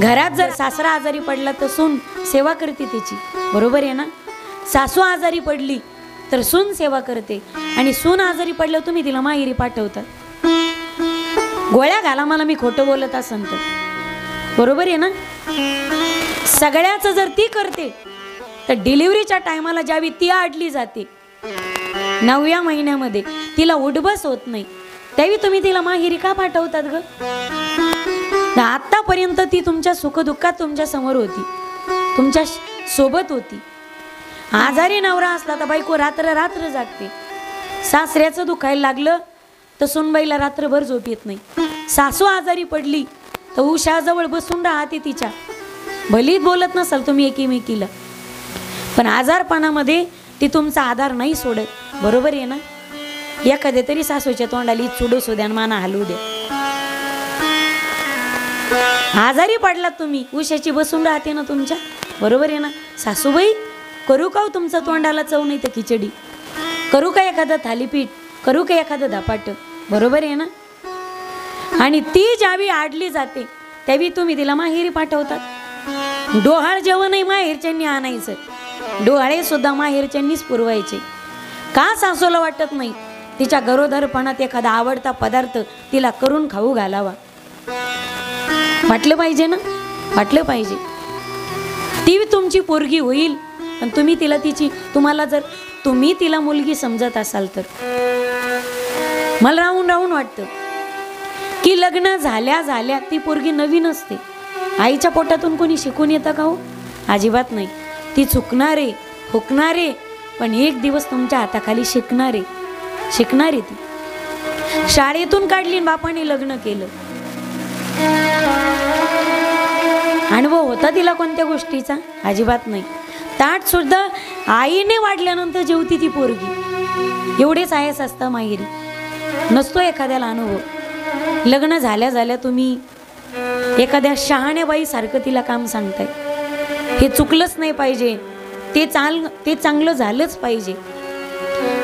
घरात जर सासरा आजारी पडला तर सून सेवा करते त्याची, बरोबर आहे ना? सासू आजारी पडली तर सून सेवा करते, आणि सून आजारी पडल्यावर तुम्ही तिला माहेरी पाठवतात. गोळ्या घाला मला मी खोटं बोलत असन तर, बरोबर आहे ना? सगळ्याचं जर ती करते तर डिलिव्हरीच्या टायमाला ज्यावेळी ती आडली जाते 9व्या महिन्यामध्ये, तिला उठबस होत नाही, त्यावेळी तुम्ही तिला माहेरी का पाठवतात ग? आतापर्यंत ती तुमच्या सुखदुःखात तुमच्या समोर होती, तुमच्या सोबत होती. आजारी नवरा असला तर बायको रात्र रात्र जागते. सासऱ्याचं दुखायला लागलं तर सुनबाईला रात्रभर झोप येत नाही. सासू आजारी पडली तर उशाजवळ बसून राहते तिच्या, भलीच बोलत नसाल तुम्ही एकीमेकीला, पण आजारपणामध्ये ती तुमचा आधार नाही सोडत, बरोबर आहे ना? एखाद्या तरी सासूच्या तोंडाली चुडू सुद्या माना हलवू द्या. आजारी पडलात तुम्ही, उशाची बसून राहते ना तुमच्या, बरोबर आहे ना? सासूबाई करू का तुमचं तोंडाला चव नाही तर खिचडी, करू का एखादं थालीपीठ, करू का एखादं धपाट, बरोबर आहे ना? आणि ती ज्यावेळी आडली जाते त्यावेळी तुम्ही तिला माहेरी पाठवतात. डोहाळ जेवणही माहेरच्यांनी आणायचं, डोहाळे सुद्धा माहेरच्यांनीच पुरवायचे. का सासूला वाटत नाही तिच्या गरोदरपणात एखादा आवडता पदार्थ तिला करून खाऊ घालावा? वाटलं पाहिजे ना, वाटलं पाहिजे. ती तुमची पोरगी होईल, पण तुम्ही तिला तुम्हाला जर तुम्ही तिला मुलगी समजत असाल तर, मला राहून राहून वाटतं की लग्न झाल्या झाल्या ती पोरगी नवीन असते. आईच्या पोटातून कोणी शिकून येतं का हो? अजिबात नाही. ती चुकणारे, हुकणारे, पण एक दिवस तुमच्या हाताखाली शिकणारे ती. शाळेतून काढली बापाने लग्न केलं, अनुभव होता तिला कोणत्या गोष्टीचा? अजिबात नाही. ताट सुद्धा आईने वाढल्यानंतर जेवती ती पोरगी, एवढेच आयस असतं माहेरी, नसतो एखाद्याला अनुभव. लग्न झाल्या झाल्या तुम्ही एखाद्या शहाण्या बाई सारखं तिला काम सांगताय. हे चुकलंच नाही पाहिजे, ते चांगलं झालंच पाहिजे.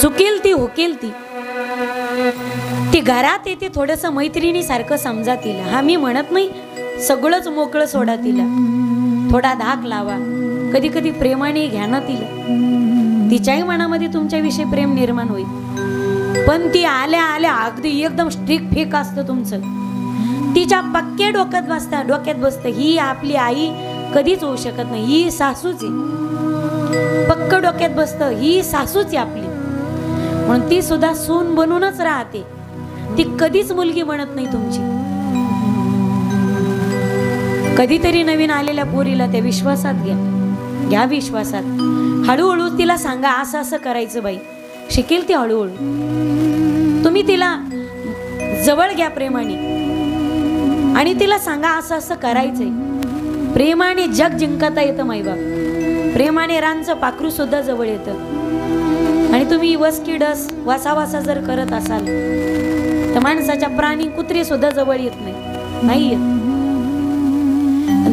चुकेल ती, हुकेल ती घरात येते, थोडंसं मैत्रिणी सारखं समजा तिला. हा मी म्हणत नाही सगळंच मोकळं सोडा तिला, थोडा धाक लावा, कधी कधी प्रेमाने घ्या ना तिला, तिच्याही मनामध्ये तुमच्याविषयी प्रेम निर्माण होईल. पण ती आल्या आल्या अगदी एकदम स्ट्रिक्ट फेक असतं तुमचं, तिच्या पक्के डोक्यात बसतं ही आपली आई कधीच होऊ शकत नाही, ही सासूच आहे. पक्क डोक्यात बसतं ही सासूच आहे आपली, म्हणून ती सुद्धा सून बनूनच राहते, ती कधीच मुलगी बनत नाही तुमची. कधीतरी नवीन आलेल्या पोरीला त्या विश्वासात घ्या विश्वासात. हळूहळू तिला सांगा असं असं करायचं बाई, शिकेल ती हळूहळू. तुम्ही तिला जवळ घ्या प्रेमाने आणि तिला सांगा असं असं करायचंय. प्रेमाने जग जिंकता येतं माईबाप, प्रेमाने रांचं पाखरू सुद्धा जवळ येतं. आणि तुम्ही वसकिडस वासावासा जर करत असाल तर माणसाच्या प्राणी कुत्रे सुद्धा जवळ येत नाही येत.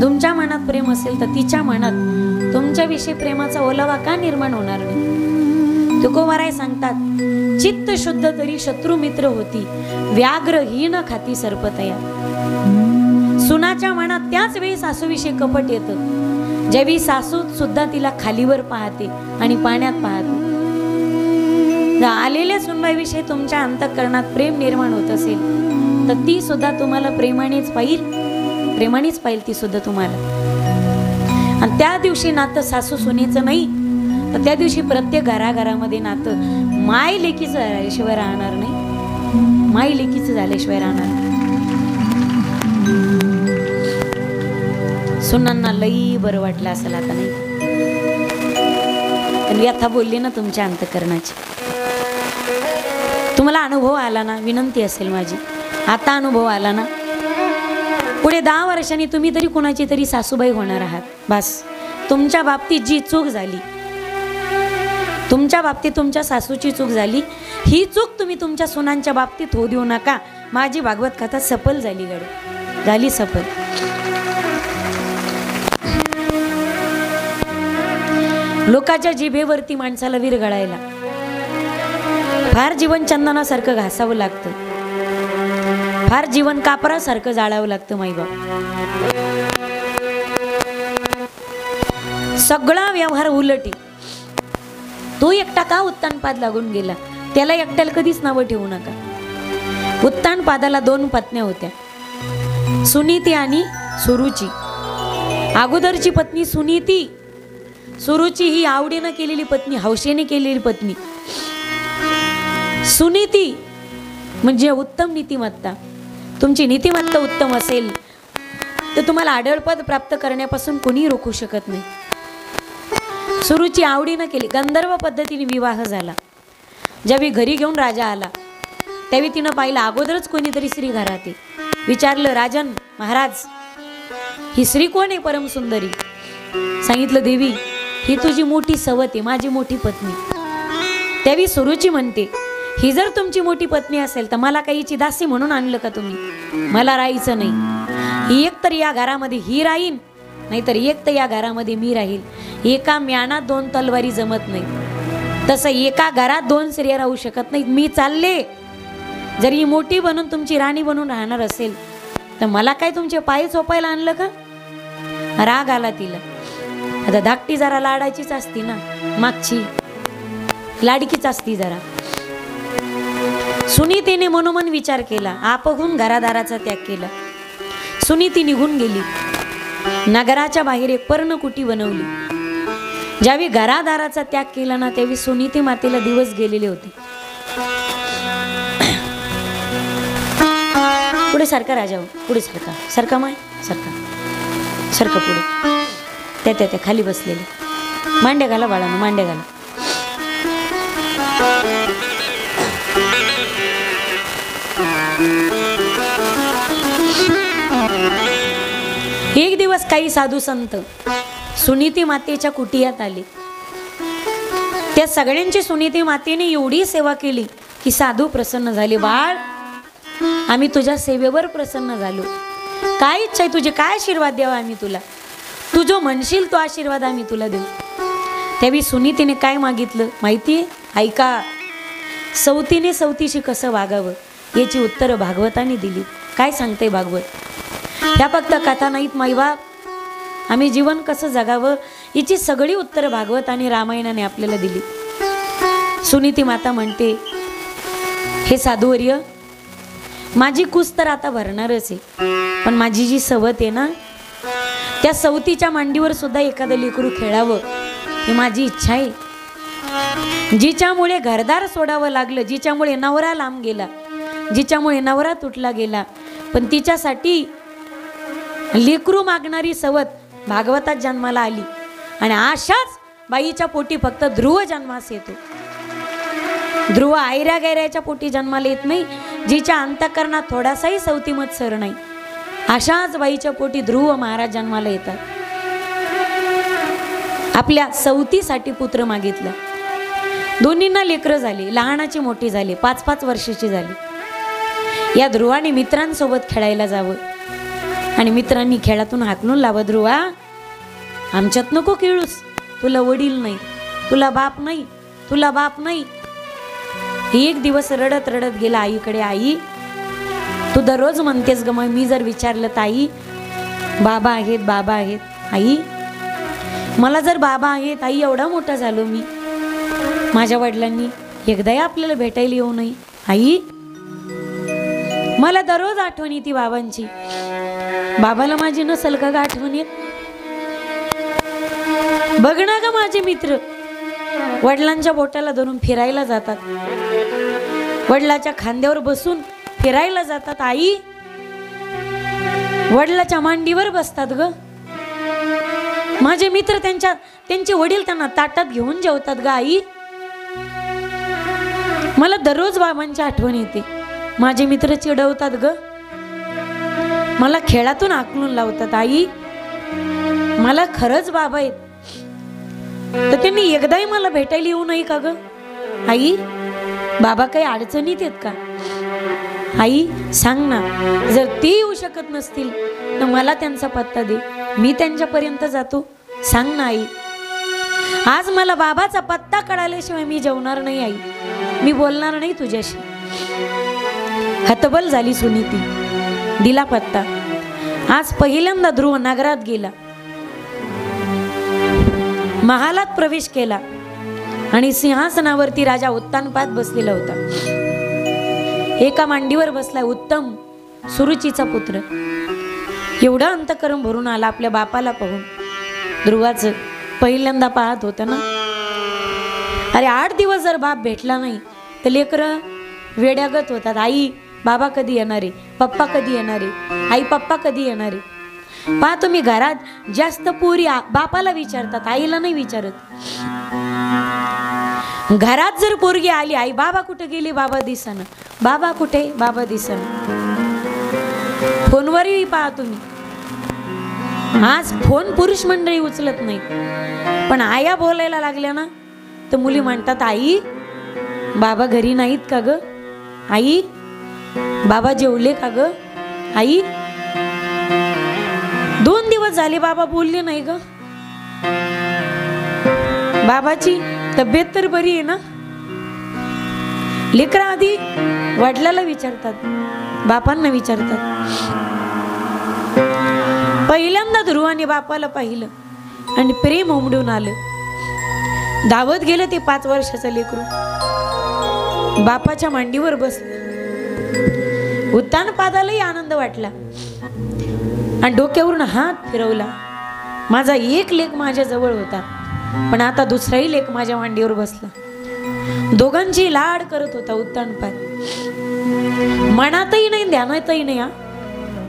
तुमच्या मनात प्रेम असेल तर तिच्या मनात तुमच्याविषयी प्रेमाचा ओलावा का निर्माण होणार नाही? तुकोबाराय सांगतात, चित्त शुद्ध तरी शत्रू मित्र होती, व्याघ्र ही न खाती सर्पतया. सुनाच्या मनात त्याच वेळी सासूविषयी कपट येतं ज्यावेळी सासू सुद्धा तिला खालीवर पाहते आणि पाण्यात पाहते. आलेल्या सुनबाईविषयी तुमच्या अंतःकरणात प्रेम निर्माण होत असेल तर ती सुद्धा तुम्हाला प्रेमानेच पाहिल ती सुद्धा तुम्हाला. आणि त्या दिवशी नातं सासू सुनेचं नाही, तर त्या दिवशी प्रत्येक घराघरामध्ये नातं माय लेकीचं झाल्याशिवाय राहणार नाही, माय लेकीचं झाल्याशिवाय राहणार नाही. सुनांना लई बरं वाटलं असेल आता, नाही? पण व्यथा बोलली ना तुमच्या अंतःकरणाची. तुम्हाला अनुभव आला ना, विनंती असेल माझी, आता अनुभव आला ना, पुढे 10 वर्षांनी तुम्ही तरी कुणाची तरी सासूबाई होणार आहात. बस तुमच्या बाबतीत जी चूक झाली, तुमच्या बाबतीत तुमच्या सासूची चूक झाली, ही चूक तुम्ही तुमच्या सुनांच्या बाबतीत होऊ देऊ नका. माझी भागवत कथा सफल झाली गड, झाली सफल. लोकाच्या जिभेवरती माणसाला विरघळायला फार जीवन चंदनासारखं घासावं लागतं, फार जीवन कापरासारखं जाळावं लागतं माईबाप. सगळा व्यवहार उलटे. तो एकटा का उत्तानपाद लागून गेला, त्याला एकट्याला कधीच नावं ठेवू नका. उत्तानपादाला 2 पत्न्या होत्या, सुनीती आणि सुरुची. अगोदरची पत्नी सुनीती, सुरुची ही आवडीनं केलेली पत्नी, हौशेने केलेली पत्नी. सुनीती म्हणजे उत्तम नीतिमत्ता. तुमची नीतिमत्ता उत्तम असेल तर तुम्हाला आढळपद प्राप्त करण्यापासून कोणी रोखू शकत नाही. सुरुची आवडीनं केली. गंधर्व पद्धतीने विवाह झाला. ज्यावेळी घरी घेऊन राजा आला त्यावेळी तिनं पाहिलं अगोदरच कोणीतरी स्त्री घरात आहे. विचारलं, राजन महाराज ही स्त्री कोण आहे परम सुंदरी? सांगितलं, देवी ही तुझी मोठी सवत आहे, माझी मोठी पत्नी. त्यावेळी सुरुची म्हणते, ही जर तुमची मोठी पत्नी असेल तर मला काही हिची दासी म्हणून आणलं का तुम्ही? मला राहायचं नाही. ही एक तर या घरामध्ये ही राहीन, नाहीतर एक तर या घरामध्ये मी राहील. एका म्यानात 2 तलवारी जमत नाही. तसं एका घरात 2 स्त्रिया राहू शकत नाहीत. मी चालले. जर ही मोठी बनून तुमची राणी बनून राहणार असेल तर मला काय तुमचे पाय चोपायला आणलं का? राग आला तिला. आता धाकटी जरा लाडाचीच असती ना, मागची लाडकीच असती जरा. सुनीतीने मनोमन विचार केला, आपहून घरादाराचा त्याग केला. सुनीती निघून गेली. नगराच्या बाहेर एक पर्णकुटी बनवली. ज्यावेळी घरादाराचा त्याग केला ना त्यावेळी सुनीती मातेला दिवस गेलेले होते. पुढे सारखा राजा, पुढे सारखा, सारखा माय सारखा, सारखं पुढे. त्या खाली बसलेले. मांड्या घाला बाळानं, मांड्या घाला. एक दिवस काही साधू संत सुनीती मातेच्या कुटियात आले. त्या सगळ्यांची सुनीती मातेने एवढी सेवा केली की साधू प्रसन्न झाले. बाळ आम्ही तुझ्या सेवेवर प्रसन्न झालो. काय इच्छा आहे तुझी? काय आशीर्वाद द्यावा आम्ही तुला? तू जो म्हणशील तो आशीर्वाद आम्ही तुला देऊ. त्यावेळी सुनीतीने काय मागितलं माहितीये? ऐका. सवतीने सवतीशी कसं वागावं याची उत्तरं भागवताने दिली. काय सांगते भागवत? ह्या फक्त कथा नाहीत माईबाप. आम्ही जीवन कसं जगावं याची सगळी उत्तरं भागवत आणि रामायणाने आपल्याला दिली. सुनीती माता म्हणते, हे साधुवर्य, माझी कुस तर आता भरणारच आहे, पण माझी जी सवत आहे ना त्या सवतीच्या मांडीवर सुद्धा एखादं लेकरू खेळावं ही माझी इच्छा आहे. जिच्यामुळे घरदार सोडावं लागलं, जिच्यामुळे नवरा लांब गेला, जिच्यामुळे नवरा तुटला गेला, पण तिच्यासाठी लेकरू मागणारी सवत भागवतात जन्माला आली. आणि अशाच बाईच्या पोटी फक्त ध्रुव जन्मास येतो. ध्रुव आयऱ्या गैऱ्याच्या पोटी जन्माला येत नाही, जिच्या अंतःकरणात थोडासाही सवतीमत सर नाही. अशाच बाईच्या पोटी ध्रुव महाराज जन्माला येतात. आपल्या सवतीसाठी पुत्र मागितला. दोन्हींना लेकरं झाली. लहानाची मोठी झाली, 5-5 वर्षाची झाली. या ध्रुवाने मित्रांसोबत खेळायला जावं आणि मित्रांनी खेळातून हाकलून लावं, ध्रुवा आमच्यात नको खेळूस, तुला वडील नाही, तुला बाप नाही, तुला बाप नाही. एक दिवस रडत रडत गेला आईकडे. आई तू दररोज म्हणतेस ग, मग मी जर विचारलं तर आई बाबा आहेत, बाबा आहेत. आई मला जर बाबा आहेत, आई एवढा मोठा झालो मी, माझ्या वडिलांनी एकदाही आपल्याला भेटायला येऊ नये. आई मला दररोज आठवण येते बाबांची. बाबाला माझी नसल का आठवण येत? बघ ना ग माझे मित्र वडिलांच्या बोटाला धरून फिरायला जातात, वडिलाच्या खांद्यावर बसून फिरायला जातात. आई वडिलाच्या मांडीवर बसतात ग माझे मित्र. त्यांचे वडील त्यांना ताटात घेऊन जेवतात ग. आई मला दररोज बाबांची आठवण येते. माझे मित्र चिडवतात ग, मला खेळातून आकलून लावतात. आई मला खरंच बाबा आहेत तर त्यांनी एकदाही मला भेटायला येऊ नये का ग? आई बाबा काही अडचणीत आहेत का? आई सांग ना, जर ते येऊ शकत नसतील तर मला त्यांचा पत्ता दे, मी त्यांच्यापर्यंत जातो. सांग ना आई. आज मला बाबाचा पत्ता कळाल्याशिवाय मी जेवणार नाही. आई मी बोलणार नाही तुझ्याशी. हतबल झाली सुनीती. दिला पत्ता. आज पहिल्यांदा ध्रुव नगरात गेला महालात प्रवेश केला आणि सिंहासनावरती राजा उत्तानपाद बसलेला होता. एका मांडीवर बसलाय उत्तम, सुरुचीचा पुत्र. एवढं अंतःकरण भरून आला आपल्या बापाला पाहून. ध्रुवाचं पहिल्यांदा पाहत होतं ना. अरे 8 दिवस जर बाप भेटला नाही तर लेकरं वेड्यागत होतात. आई बाबा कधी येणारे, पप्पा कधी येणारे, आई पप्पा कधी येणारे. पहा तुम्ही, घरात जास्त पोरी बापाला विचारतात, आईला नाही विचारत. घरात जर पोरगी आली, आई बाबा कुठे गेली, बाबा दिसना, बाबा कुठे, बाबा दिसना. फोनवरही पहा तुम्ही, आज फोन पुरुष मंडळी उचलत नाही, पण आया बोलायला लागल्या ना तर मुली म्हणतात, आई बाबा घरी नाहीत का ग, आई बाबा जेवले का ग, आई 2 दिवस झाले बाबा बोलले नाही ग, बाबाची तब्येत तर बरी आहे ना. लेकरं आधी वडिलाला विचारतात, बापांना विचारतात. पहिल्यांदा ध्रुवाने बापाला पाहिलं आणि प्रेम उमडून आलं. धावत गेलं ते 5 वर्षाचं लेकरू, बापाच्या मांडीवर बसलं. उत्तानपादालाही आनंद वाटला आणि डोक्यावरून हात फिरवला. माझा एक लेक माझ्या जवळ होता, पण आता दुसराही लेक माझ्या मांडीवर बसला. दोघांची लाड करत होता उत्तानपाद. मनातही नाही, ध्यानातही नाही.